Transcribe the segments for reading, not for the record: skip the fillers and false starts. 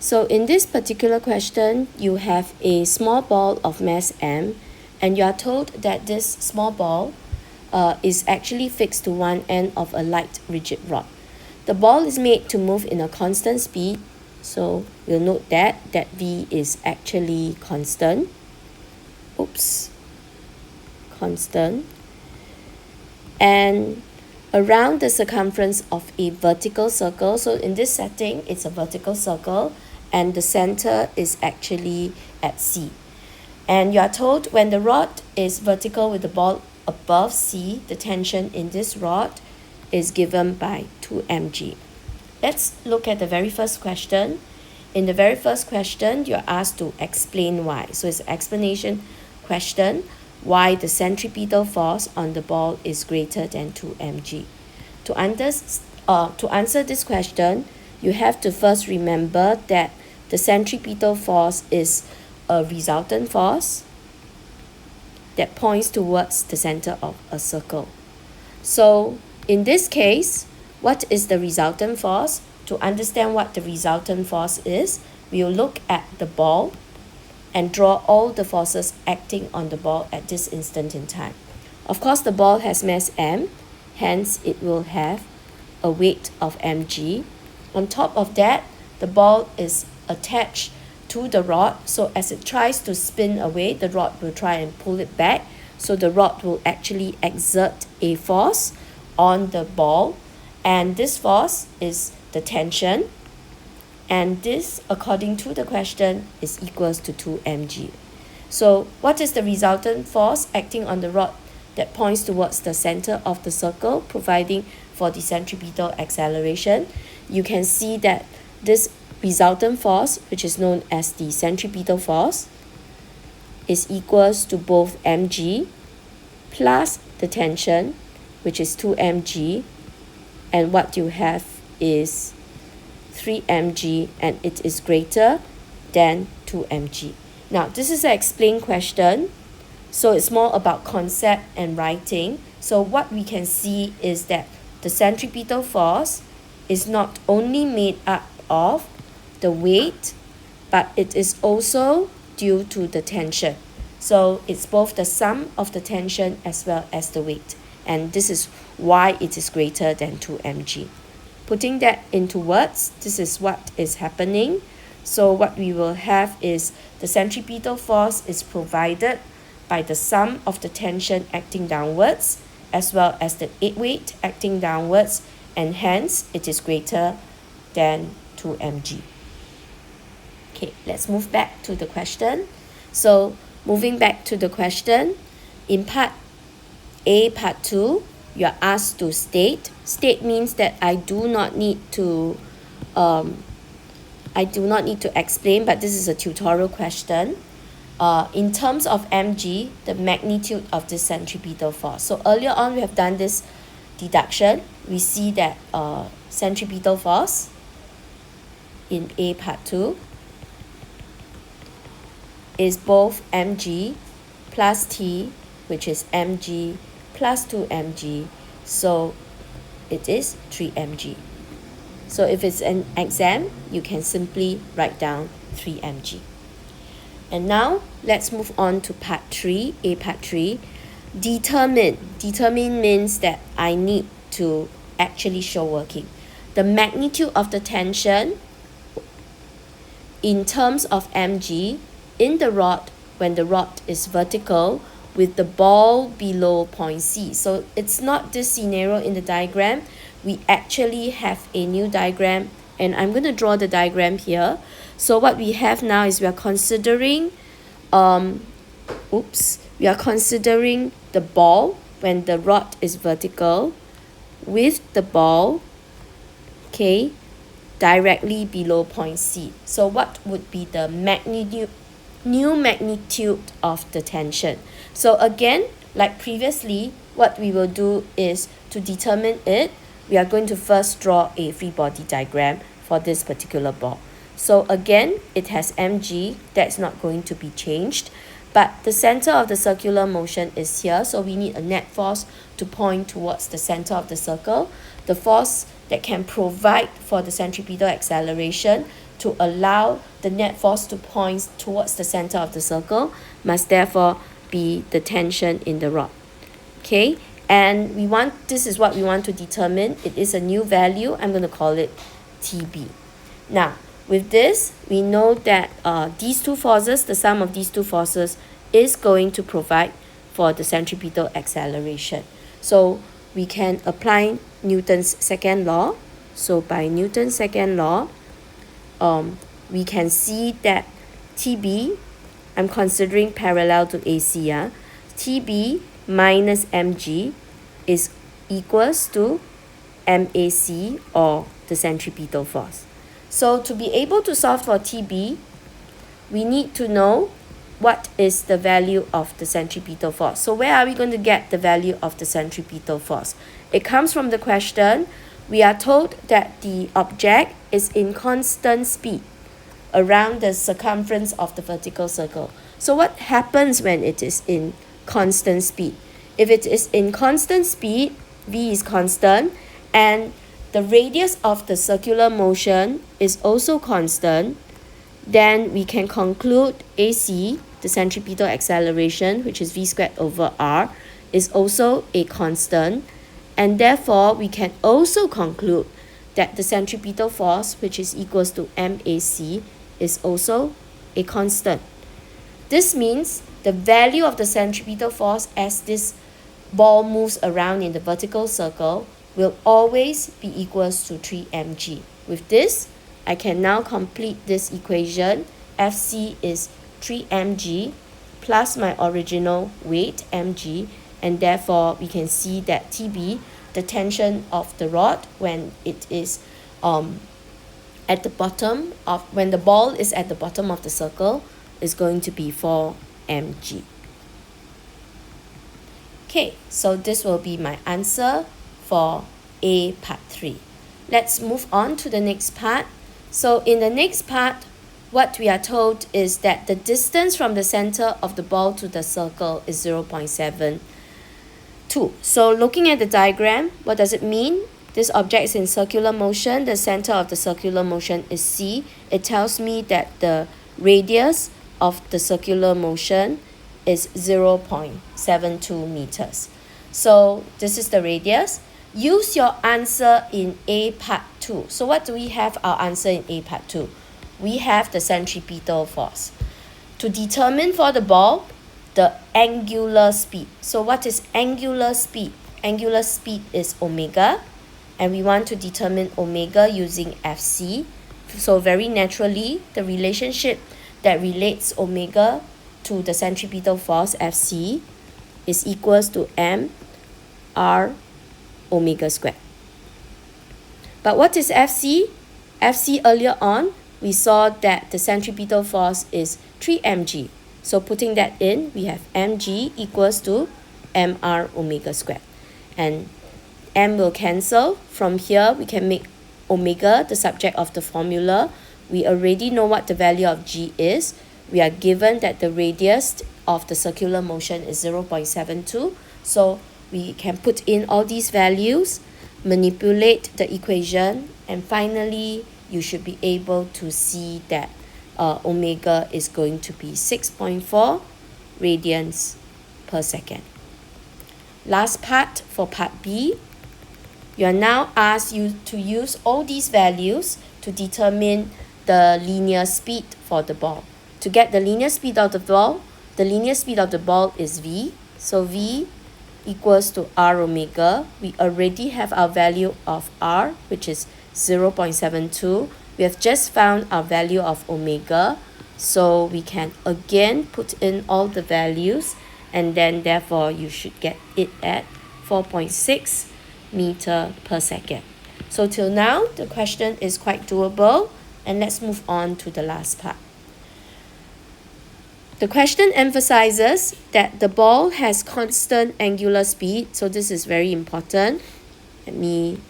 So in this particular question, you have a small ball of mass m, and you are told that this small ball is actually fixed to one end of a light rigid rod. The ball is made to move in a constant speed, so we'll note that v is actually constant. Constant. And around the circumference of a vertical circle. So in this setting, it's a vertical circle, and the center is actually at C. And you are told when the rod is vertical with the ball above C, the tension in this rod is given by 2 mg. Let's look at the very first question. In the very first question, you're asked to explain why. So it's an explanation question, why the centripetal force on the ball is greater than 2 mg. To answer this question, you have to first remember that the centripetal force is a resultant force that points towards the center of a circle. So in this case, what is the resultant force? To understand what the resultant force is, we will look at the ball and draw all the forces acting on the ball at this instant in time. Of course, the ball has mass m, hence it will have a weight of mg. On top of that, the ball is attached to the rod, so as it tries to spin away, the rod will try and pull it back, so the rod will actually exert a force on the ball, and this force is the tension, and this, according to the question, is equals to 2 mg. So what is the resultant force acting on the rod that points towards the center of the circle, providing for the centripetal acceleration? You can see that this resultant force, which is known as the centripetal force, is equals to both mg plus the tension, which is 2 mg, and what you have is 3 mg, and it is greater than 2 mg. Now, this is an explained question, so it's more about concept and writing. So what we can see is that the centripetal force is not only made up of the weight, but it is also due to the tension. So it's both the sum of the tension as well as the weight, and this is why it is greater than 2 mg. Putting that into words, this is what is happening. So what we will have is the centripetal force is provided by the sum of the tension acting downwards as well as the weight acting downwards, and hence it is greater than 2 mg. Okay, let's move back to the question. So moving back to the question, in part A, part 2, you are asked to state. State means that I do not need to explain, but this is a tutorial question. In terms of mg, the magnitude of this centripetal force. So earlier on, we have done this deduction. We see that centripetal force in A part 2 is both mg plus t, which is mg plus 2 mg, so it is 3 mg. So if it's an exam, you can simply write down 3 mg. And now let's move on to part 3, A part 3. Determine. Determine means that I need to actually show working. The magnitude of the tension in terms of mg in the rod when the rod is vertical with the ball below point C. So it's not this scenario in the diagram. We actually have a new diagram, and I'm going to draw the diagram here. So what we have now is we are considering we are considering the ball when the rod is vertical with the ball, okay, directly below point C. So what would be the new magnitude of the tension? So again, like previously, what we will do is to determine it, we are going to first draw a free body diagram for this particular ball. So again, it has mg, that's not going to be changed, but the center of the circular motion is here, so we need a net force to point towards the center of the circle. The force that can provide for the centripetal acceleration to allow the net force to point towards the center of the circle must therefore be the tension in the rod. Okay, and this is what we want to determine. It is a new value. I'm going to call it TB. Now, with this, we know that these two forces, the sum of these two forces, is going to provide for the centripetal acceleration. So we can apply Newton's second law. So by Newton's second law, we can see that TB, I'm considering parallel to AC, TB minus mg is equals to MAC, or the centripetal force. So to be able to solve for TB, we need to know what is the value of the centripetal force. So where are we going to get the value of the centripetal force? It comes from the question. We are told that the object is in constant speed around the circumference of the vertical circle. So what happens when it is in constant speed? If it is in constant speed, v is constant, and the radius of the circular motion is also constant, then we can conclude AC, the centripetal acceleration, which is v squared over r, is also a constant, and therefore we can also conclude that the centripetal force, which is equals to MAC, is also a constant. This means the value of the centripetal force as this ball moves around in the vertical circle will always be equals to 3 mg. With this, I can now complete this equation. Fc is 3 mg plus my original weight mg, and therefore we can see that TB, the tension of the rod when it is at the bottom of, when the ball is at the bottom of the circle, is going to be 4 mg. Okay, so this will be my answer for A part 3. Let's move on to the next part. So in the next part, what we are told is that the distance from the center of the ball to the circle is 0.72. So looking at the diagram, what does it mean? This object is in circular motion. The center of the circular motion is C. It tells me that the radius of the circular motion is 0.72 meters. So this is the radius. Use your answer in A part 2. So what do we have our answer in A part 2? We have the centripetal force. To determine for the ball, the angular speed. So what is angular speed? Angular speed is omega, and we want to determine omega using Fc. So very naturally, the relationship that relates omega to the centripetal force Fc is equals to mr omega squared. But what is Fc? Fc earlier on, we saw that the centripetal force is 3 mg. So putting that in, we have mg equals to mr omega squared. And m will cancel. From here, we can make omega the subject of the formula. We already know what the value of g is. We are given that the radius of the circular motion is 0.72. So we can put in all these values, manipulate the equation, and finally, you should be able to see that omega is going to be 6.4 radians per second. Last part for part B, you are now asked to use all these values to determine the linear speed for the ball. To get the linear speed of the ball is v. So v equals to r omega. We already have our value of r, which is 0.72. We have just found our value of omega. So we can again put in all the values, and then therefore you should get it at 4.6 meter per second. So till now, the question is quite doable, and let's move on to the last part. The question emphasizes that the ball has constant angular speed. So this is very important. Let me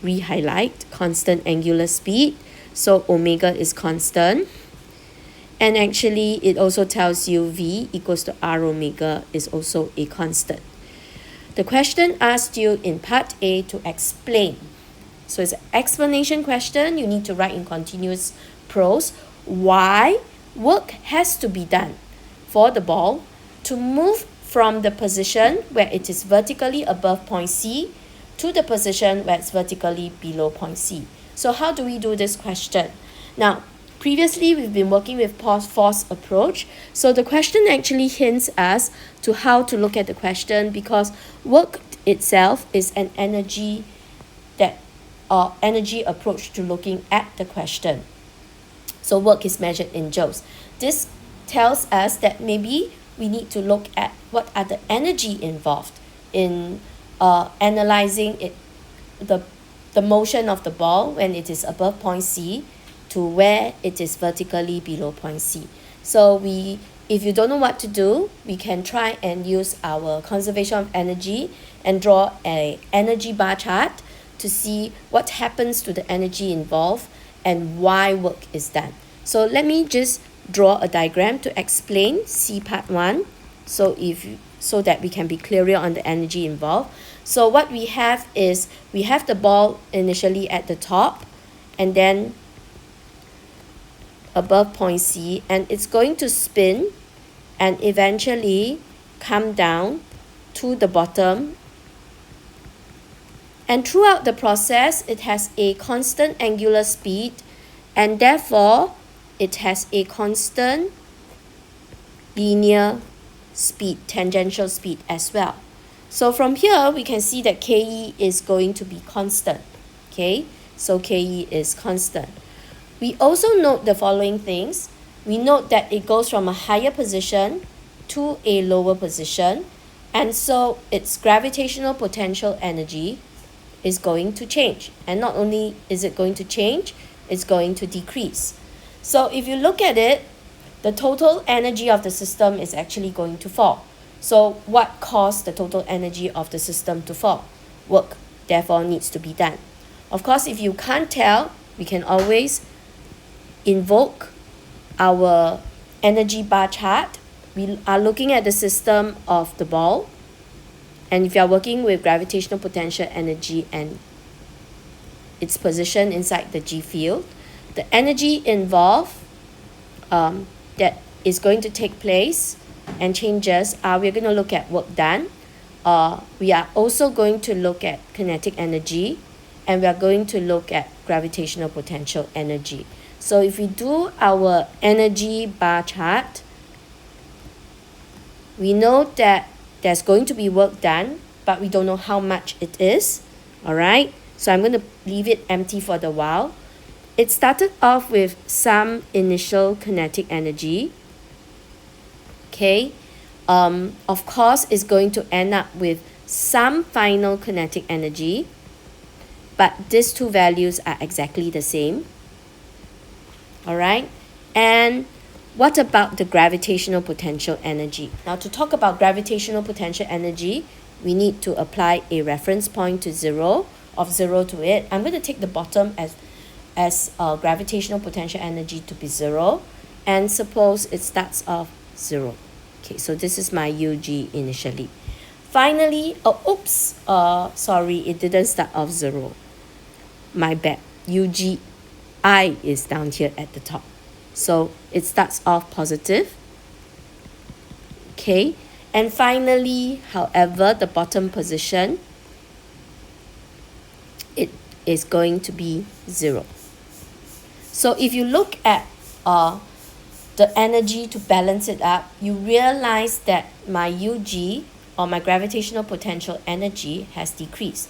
re-highlight constant angular speed. So omega is constant. And actually, it also tells you v equals to r omega is also a constant. The question asked you in part A to explain So it's an explanation question. You need to write in continuous prose why work has to be done for the ball to move from the position where it is vertically above point C to the position where it's vertically below point C. So how do we do this question? Now, previously we've been working with force approach. So the question actually hints us to how to look at the question, because work itself is an energy approach to looking at the question. So work is measured in joules. This tells us that maybe we need to look at what are the energy involved in analyzing the motion of the ball when it is above point C to where it is vertically below point C. So if you don't know what to do, we can try and use our conservation of energy and draw an energy bar chart to see what happens to the energy involved and why work is done. So let me just draw a diagram to explain C part 1 so that we can be clearer on the energy involved. So what we have is we have the ball initially at the top and then above point C, and it's going to spin and eventually come down to the bottom. And throughout the process, it has a constant angular speed, and therefore it has a constant linear speed, tangential speed as well. So from here, we can see that KE is going to be constant. Okay, so KE is constant. We also note the following things. We note that it goes from a higher position to a lower position, and so its gravitational potential energy is going to change. And not only is it going to change, it's going to decrease. So if you look at it, the total energy of the system is actually going to fall. So what caused the total energy of the system to fall? Work, therefore, needs to be done. Of course, if you can't tell, we can always invoke our energy bar chart. We are looking at the system of the ball, and if you are working with gravitational potential energy and its position inside the G field, the energy involved that is going to take place and changes are, we're going to look at work done. We are also going to look at kinetic energy, and we are going to look at gravitational potential energy. So if we do our energy bar chart, we know that there's going to be work done, but we don't know how much it is. All right, so I'm going to leave it empty for the while. It started off with some initial kinetic energy. Okay, of course, it's going to end up with some final kinetic energy, but these two values are exactly the same. All right, and what about the gravitational potential energy? Now, to talk about gravitational potential energy, we need to apply a reference point to 0, of 0 to it. I'm going to take the bottom as gravitational potential energy to be 0, and suppose it starts off 0. Okay, so this is my UG initially. Finally, sorry, it didn't start off 0. My bad. UGI is down here at the top. So it starts off positive. Okay, and finally, however, the bottom position, it is going to be 0. So if you look at the energy to balance it up, you realize that my UG, or my gravitational potential energy, has decreased.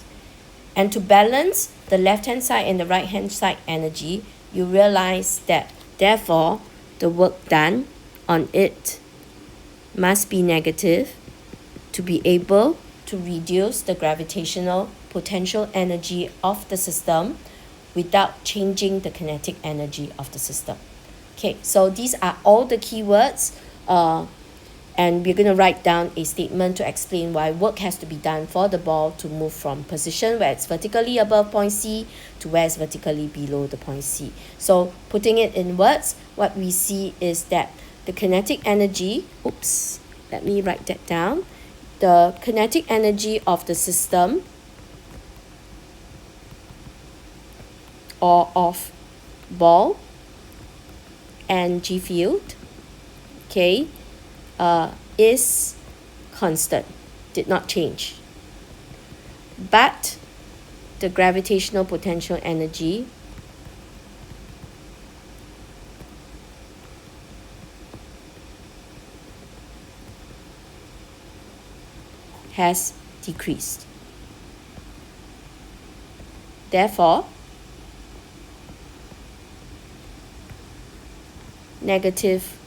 And to balance the left-hand side and the right-hand side energy, you realize that therefore the work done on it must be negative to be able to reduce the gravitational potential energy of the system without changing the kinetic energy of the system. Okay, so these are all the keywords, and we're going to write down a statement to explain why work has to be done for the ball to move from position where it's vertically above point C to where it's vertically below the point C. So putting it in words, what we see is that the kinetic energy, let me write that down. The kinetic energy of the system or of ball and G field, okay, is constant, did not change. But the gravitational potential energy has decreased. Therefore, negative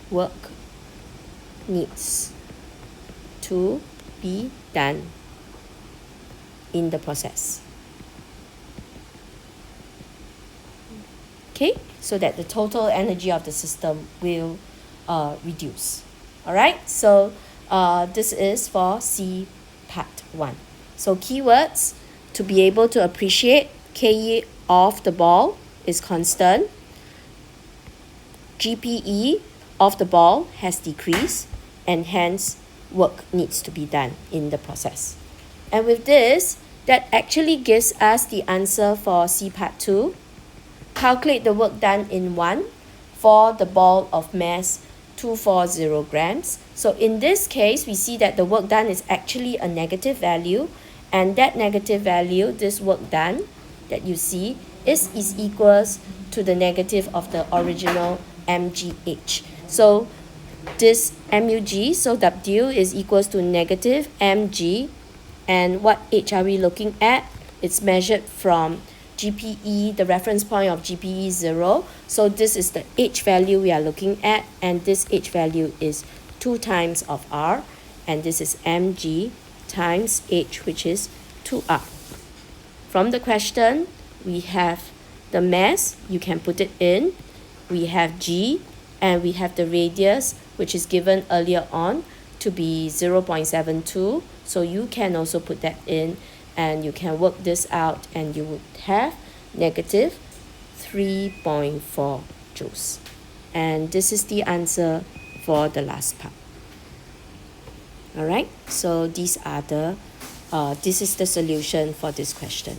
work needs to be done in the process. Okay, so that the total energy of the system will reduce. All right, so this is for C part 1. So keywords to be able to appreciate: KE of the ball is constant, GPE of the ball has decreased, and hence work needs to be done in the process. And with this, that actually gives us the answer for C part 2. Calculate the work done in 1 for the ball of mass 240 grams. So in this case, we see that the work done is actually a negative value, and that negative value, this work done that you see, is equals to the negative of the original mgh. So this MUG, so W is equals to negative mg, and what h are we looking at? It's measured from GPE, the reference point of GPE 0. So this is the h value we are looking at, and this h value is 2 times of R, and this is mg times h, which is 2R. From the question, we have the mass, you can put it in, we have g, and we have the radius, which is given earlier on to be 0.72. So you can also put that in, and you can work this out, and you would have negative 3.4 joules. And this is the answer for the last part. All right, so these are the this is the solution for this question.